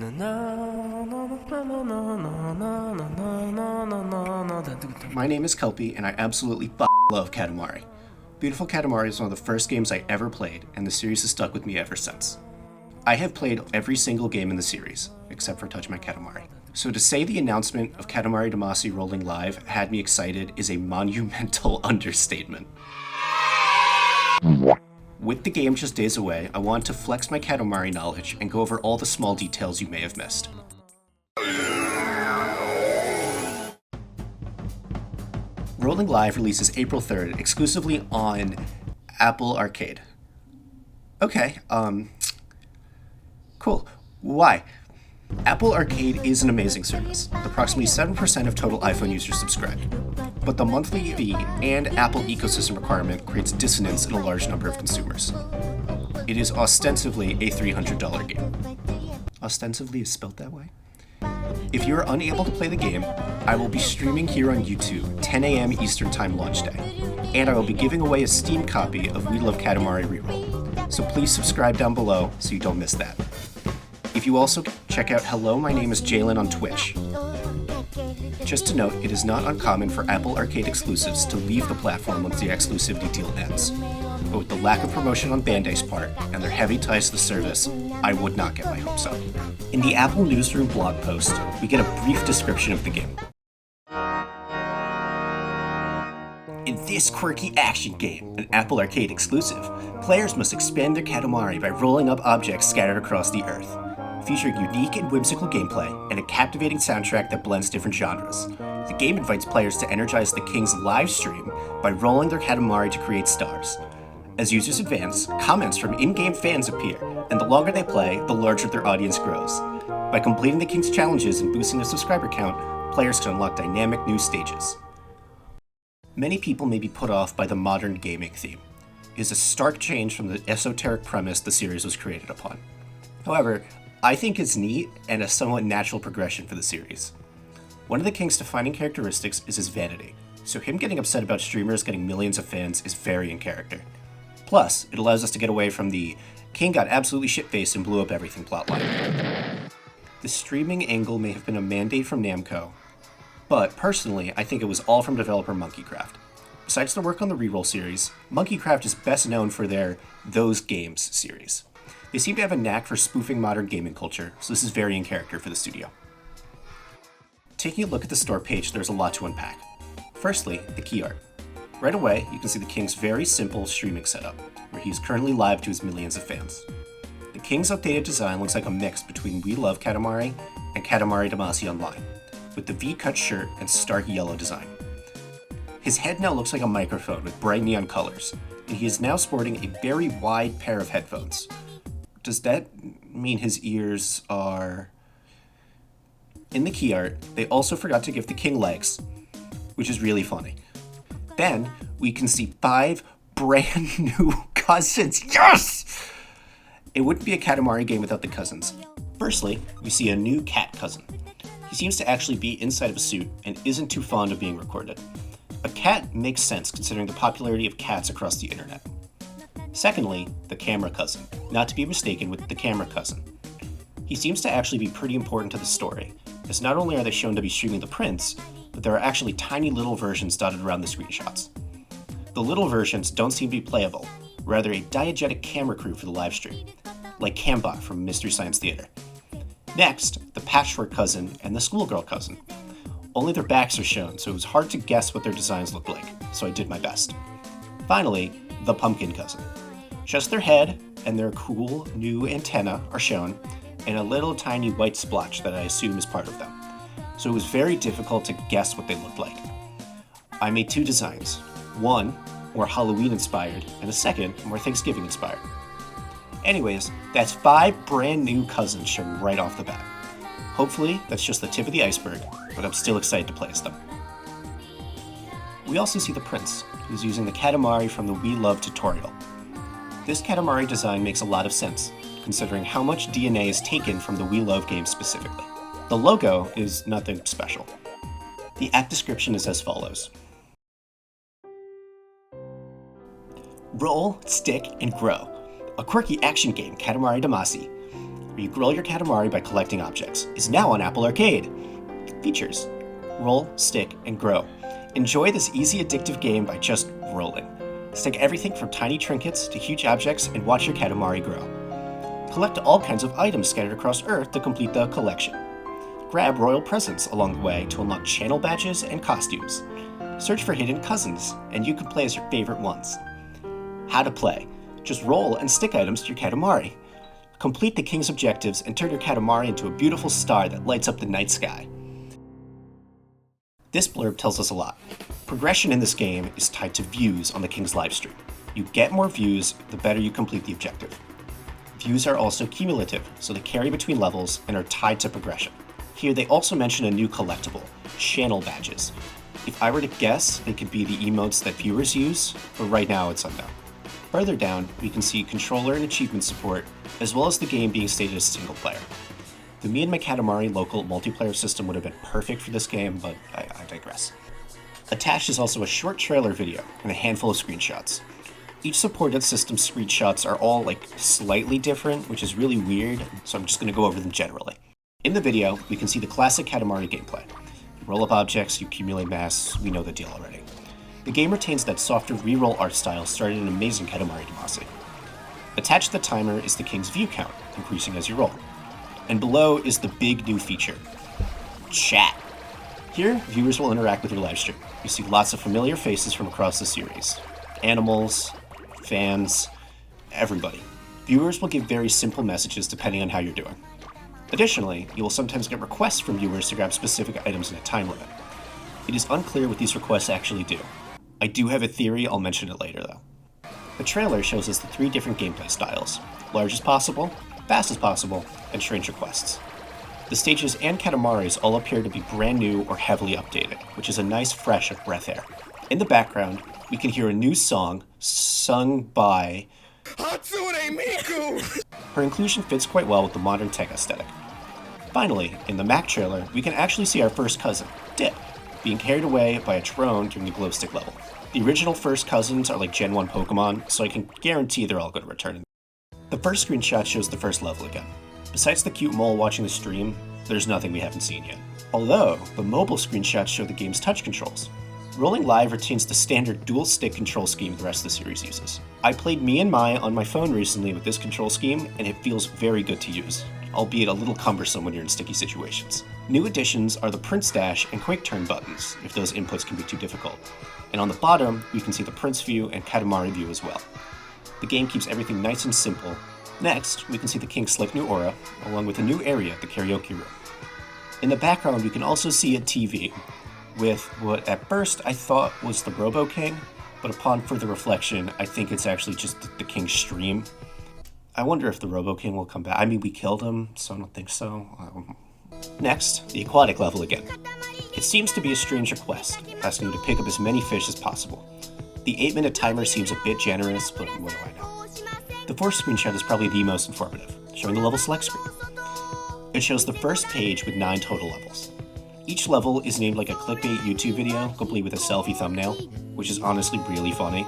My name is Kelpie, and I absolutely love Katamari. Beautiful Katamari is one of the first games I ever played, and the series has stuck with me ever since. I have played every single game in the series, except for Touch My Katamari. So to say the announcement of Katamari Damacy rolling live had me excited is a monumental understatement. With the game just days away, I want to flex my Katamari knowledge and go over all the small details you may have missed. Rolling Live releases April 3rd exclusively on Apple Arcade. Okay, cool. Why? Apple Arcade is an amazing service. Approximately 7% of total iPhone users subscribe. But the monthly fee and Apple ecosystem requirement creates dissonance in a large number of consumers. It is ostensibly a $300 game. Ostensibly is spelled that way? If you are unable to play the game, I will be streaming here on YouTube 10 a.m. Eastern Time launch day, and I will be giving away a Steam copy of We Love Katamari Reroll, so please subscribe down below so you don't miss that. If you also check out Hello, My Name is Jalen on Twitch. Just to note, it is not uncommon for Apple Arcade exclusives to leave the platform once the exclusivity deal ends. But with the lack of promotion on Bandai's part and their heavy ties to the service, I would not get my hopes up. In the Apple Newsroom blog post, we get a brief description of the game. In this quirky action game, an Apple Arcade exclusive, players must expand their Katamari by rolling up objects scattered across the earth. Featuring unique and whimsical gameplay and a captivating soundtrack that blends different genres, the game invites players to energize the King's live stream by rolling their Katamari to create stars. As users advance, comments from in-game fans appear, and the longer they play, the larger their audience grows. By completing the King's challenges and boosting their subscriber count, players can unlock dynamic new stages. Many people may be put off by the modern gaming theme. It is a stark change from the esoteric premise the series was created upon. However, I think it's neat and a somewhat natural progression for the series. One of the King's defining characteristics is his vanity, so him getting upset about streamers getting millions of fans is very in character. Plus, it allows us to get away from the King got absolutely shit-faced and blew up everything plotline. The streaming angle may have been a mandate from Namco, but personally, I think it was all from developer Monkeycraft. Besides the work on the Reroll series, Monkeycraft is best known for their Those Games series. They seem to have a knack for spoofing modern gaming culture, so this is very in character for the studio. Taking a look at the store page, there's a lot to unpack. Firstly, the key art. Right away, you can see the King's very simple streaming setup, where he is currently live to his millions of fans. The King's updated design looks like a mix between We Love Katamari and Katamari Damacy Online, with the V-cut shirt and stark yellow design. His head now looks like a microphone with bright neon colors, and he is now sporting a very wide pair of headphones. Does that mean his ears are... In the key art, they also forgot to give the King legs, which is really funny. Then, we can see 5 brand new cousins. Yes! It wouldn't be a Katamari game without the cousins. Firstly, we see a new cat cousin. He seems to actually be inside of a suit and isn't too fond of being recorded. A cat makes sense considering the popularity of cats across the internet. Secondly, the camera cousin, not to be mistaken with the camera cousin. He seems to actually be pretty important to the story, as not only are they shown to be streaming the prince, but there are actually tiny little versions dotted around the screenshots. The little versions don't seem to be playable, rather a diegetic camera crew for the livestream, like Cambot from Mystery Science Theater. Next, the patchwork cousin and the schoolgirl cousin. Only their backs are shown, so it was hard to guess what their designs looked like, so I did my best. Finally, the pumpkin cousin. Just their head and their cool new antenna are shown, and a little tiny white splotch that I assume is part of them. So it was very difficult to guess what they looked like. I made 2 designs. One, more Halloween inspired, and the second, more Thanksgiving inspired. Anyways, that's 5 brand new cousins shown right off the bat. Hopefully, that's just the tip of the iceberg, but I'm still excited to play as them. We also see the prince, who's using the Katamari from the We Love tutorial. This Katamari design makes a lot of sense, considering how much DNA is taken from the We Love game specifically. The logo is nothing special. The app description is as follows. Roll, stick, and grow. A quirky action game, Katamari Damacy. where you grill your Katamari by collecting objects, is now on Apple Arcade. Features: roll, stick, and grow. Enjoy this easy addictive game by just rolling. Stick everything from tiny trinkets to huge objects and watch your Katamari grow. Collect all kinds of items scattered across Earth to complete the collection. Grab royal presents along the way to unlock channel badges and costumes. Search for hidden cousins, and you can play as your favorite ones. How to play: just roll and stick items to your Katamari. Complete the king's objectives and turn your Katamari into a beautiful star that lights up the night sky. This blurb tells us a lot. Progression in this game is tied to views on the king's livestream. You get more views the better you complete the objective. Views are also cumulative, so they carry between levels and are tied to progression. Here they also mention a new collectible, channel badges. If I were to guess, they could be the emotes that viewers use, but right now it's unknown. Further down, we can see controller and achievement support, as well as the game being stated as single player. The Me and My Katamari local multiplayer system would have been perfect for this game, but I digress. Attached is also a short trailer video and a handful of screenshots. Each supported system screenshots are all slightly different, which is really weird, so I'm just going to go over them generally. In the video, we can see the classic Katamari gameplay. You roll up objects, you accumulate mass, we know the deal already. The game retains that softer reroll art style started in Amazing Katamari Damacy. Attached to the timer is the king's view count, increasing as you roll. And below is the big new feature, chat. Here, viewers will interact with your livestream. You see lots of familiar faces from across the series. Animals, fans, everybody. Viewers will give very simple messages depending on how you're doing. Additionally, you will sometimes get requests from viewers to grab specific items in a time limit. It is unclear what these requests actually do. I do have a theory, I'll mention it later though. The trailer shows us the 3 different gameplay styles: large as possible, fast as possible, and strange requests. The stages and Katamaris all appear to be brand new or heavily updated, which is a nice fresh of breath air. In the background, we can hear a new song sung by Hatsune Miku! Her inclusion fits quite well with the modern tech aesthetic. Finally, in the Mac trailer, we can actually see our first cousin, Dip, being carried away by a drone during the glow stick level. The original first cousins are like Gen 1 Pokemon, so I can guarantee they're all going to return. The first screenshot shows the first level again. Besides the cute mole watching the stream, there's nothing we haven't seen yet. Although, the mobile screenshots show the game's touch controls. Rolling Live retains the standard dual-stick control scheme the rest of the series uses. I played Me and My on my phone recently with this control scheme, and it feels very good to use, albeit a little cumbersome when you're in sticky situations. New additions are the Prince Dash and Quick Turn buttons, if those inputs can be too difficult. And on the bottom, we can see the Prince view and Katamari view as well. The game keeps everything nice and simple. Next, we can see the King's slick new aura, along with a new area, the karaoke room. In the background, we can also see a TV, with what at first I thought was the Robo King, but upon further reflection, I think it's actually just the King's stream. I wonder if the Robo King will come back. I mean, we killed him, so I don't think so. Next, the aquatic level again. It seems to be a strange request, asking you to pick up as many fish as possible. The 8-minute timer seems a bit generous, but what do I know? The fourth screenshot is probably the most informative, showing the level select screen. It shows the first page with 9 total levels. Each level is named like a clickbait YouTube video, complete with a selfie thumbnail, which is honestly really funny.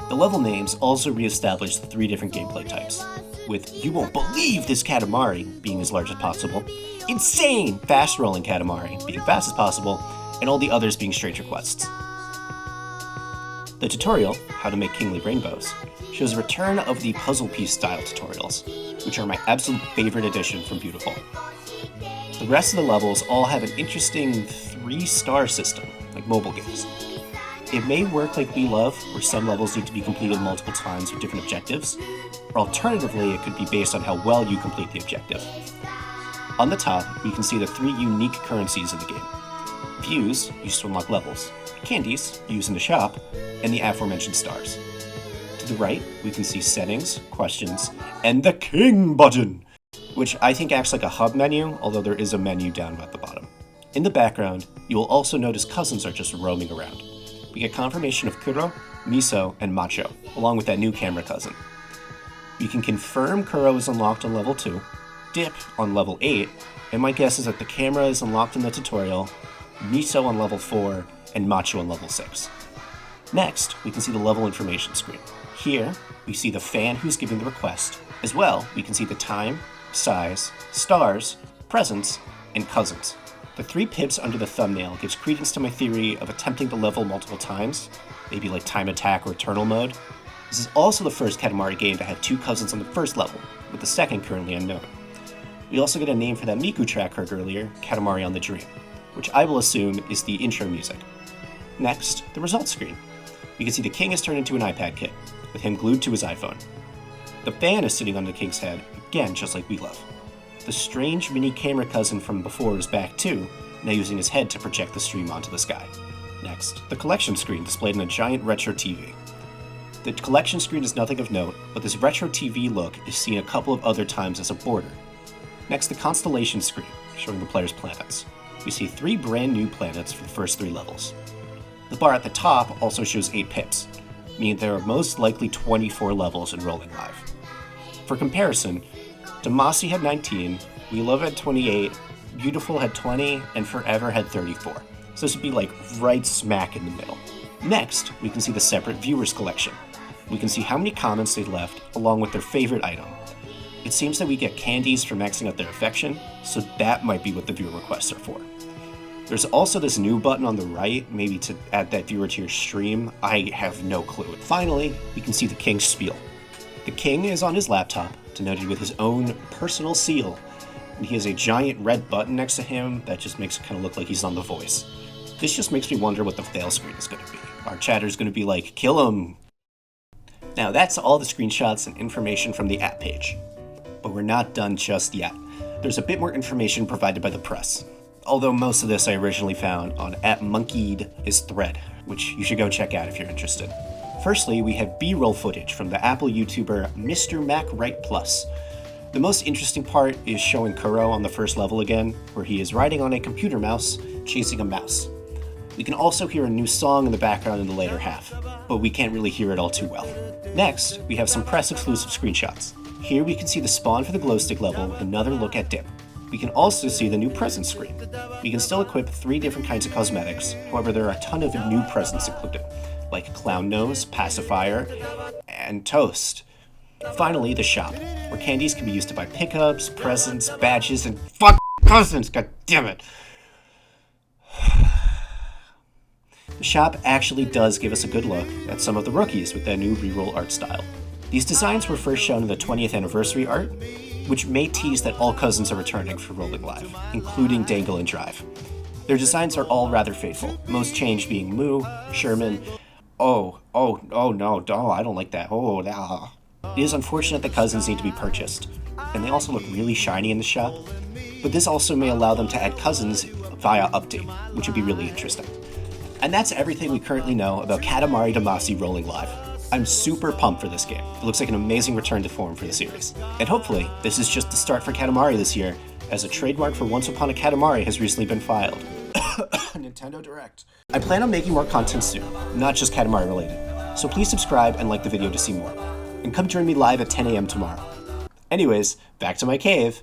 The level names also re-establish the 3 different gameplay types, with You Won't Believe This Katamari being as large as possible, Insane Fast-Rolling Katamari being fast as possible, and all the others being strange requests. The tutorial, How to Make Kingly Rainbows, shows a return of the puzzle piece style tutorials, which are my absolute favorite addition from Beautiful. The rest of the levels all have an interesting 3-star system, like mobile games. It may work like We Love, where some levels need to be completed multiple times with different objectives, or alternatively, it could be based on how well you complete the objective. On the top, we can see the 3 unique currencies in the game. Views, used to unlock levels, candies, used in the shop, and the aforementioned stars. To the right, we can see settings, questions, and the King button, which I think acts like a hub menu, although there is a menu down at the bottom. In the background, you will also notice cousins are just roaming around. We get confirmation of Kuro, Miso, and Macho, along with that new camera cousin. We can confirm Kuro is unlocked on level 2, Dip on level 8, and my guess is that the camera is unlocked in the tutorial, Miso on level 4, and Macho on level 6. Next, we can see the level information screen. Here, we see the fan who's giving the request. As well, we can see the time, size, stars, presents, and cousins. The 3 pips under the thumbnail gives credence to my theory of attempting the level multiple times, maybe like Time Attack or Eternal Mode. This is also the first Katamari game to have 2 cousins on the first level, with the second currently unknown. We also get a name for that Miku track heard earlier, Katamari on the Dream, which I will assume is the intro music. Next, the results screen. We can see the king is turned into an iPad kit, with him glued to his iPhone. The fan is sitting on the king's head, again just like we love. The strange mini camera cousin from before is back too, now using his head to project the stream onto the sky. Next, the collection screen displayed in a giant retro TV. The collection screen is nothing of note, but this retro TV look is seen a couple of other times as a border. Next, the constellation screen, showing the player's planets. We see 3 brand new planets for the first 3 levels. The bar at the top also shows 8 pips, meaning there are most likely 24 levels in Rolling Live. For comparison, Damacy had 19, We Love had 28, Beautiful had 20, and Forever had 34. So this would be like right smack in the middle. Next, we can see the separate viewers collection. We can see how many comments they left, along with their favorite item. It seems that we get candies for maxing out their affection, so that might be what the viewer requests are for. There's also this new button on the right, maybe to add that viewer to your stream. I have no clue. Finally, we can see the king's spiel. The king is on his laptop, denoted with his own personal seal, and he has a giant red button next to him that just makes it kind of look like he's on The Voice. This just makes me wonder what the fail screen is going to be. Our chatter's going to be like, kill him! Now that's all the screenshots and information from the app page. But we're not done just yet. There's a bit more information provided by the press, although most of this I originally found on @monkeyed thread, which you should go check out if you're interested. Firstly, we have B-roll footage from the Apple YouTuber Mr. Mac Wright Plus. The most interesting part is showing Kuro on the first level again, where he is riding on a computer mouse, chasing a mouse. We can also hear a new song in the background in the later half, but we can't really hear it all too well. Next, we have some press-exclusive screenshots. Here we can see the spawn for the glowstick level with another look at Dip. We can also see the new present screen. We can still equip 3 different kinds of cosmetics, however there are a ton of new presents included, like Clown Nose, Pacifier, and Toast. Finally, the shop, where candies can be used to buy pickups, presents, badges, and fuck cousins, god damn it! The shop actually does give us a good look at some of the rookies with their new reroll art style. These designs were first shown in the 20th anniversary art, which may tease that all cousins are returning for Rolling Live, including Dangle and Drive. Their designs are all rather faithful, most changed being Moo, Sherman, no, I don't like that, nah. It is unfortunate that cousins need to be purchased, and they also look really shiny in the shop, but this also may allow them to add cousins via update, which would be really interesting. And that's everything we currently know about Katamari Damacy Rolling Live. I'm super pumped for this game. It looks like an amazing return to form for the series. And hopefully, this is just the start for Katamari this year, as a trademark for Once Upon a Katamari has recently been filed. Nintendo Direct. I plan on making more content soon, not just Katamari related, so please subscribe and like the video to see more. And come join me live at 10 a.m. tomorrow. Anyways, back to my cave.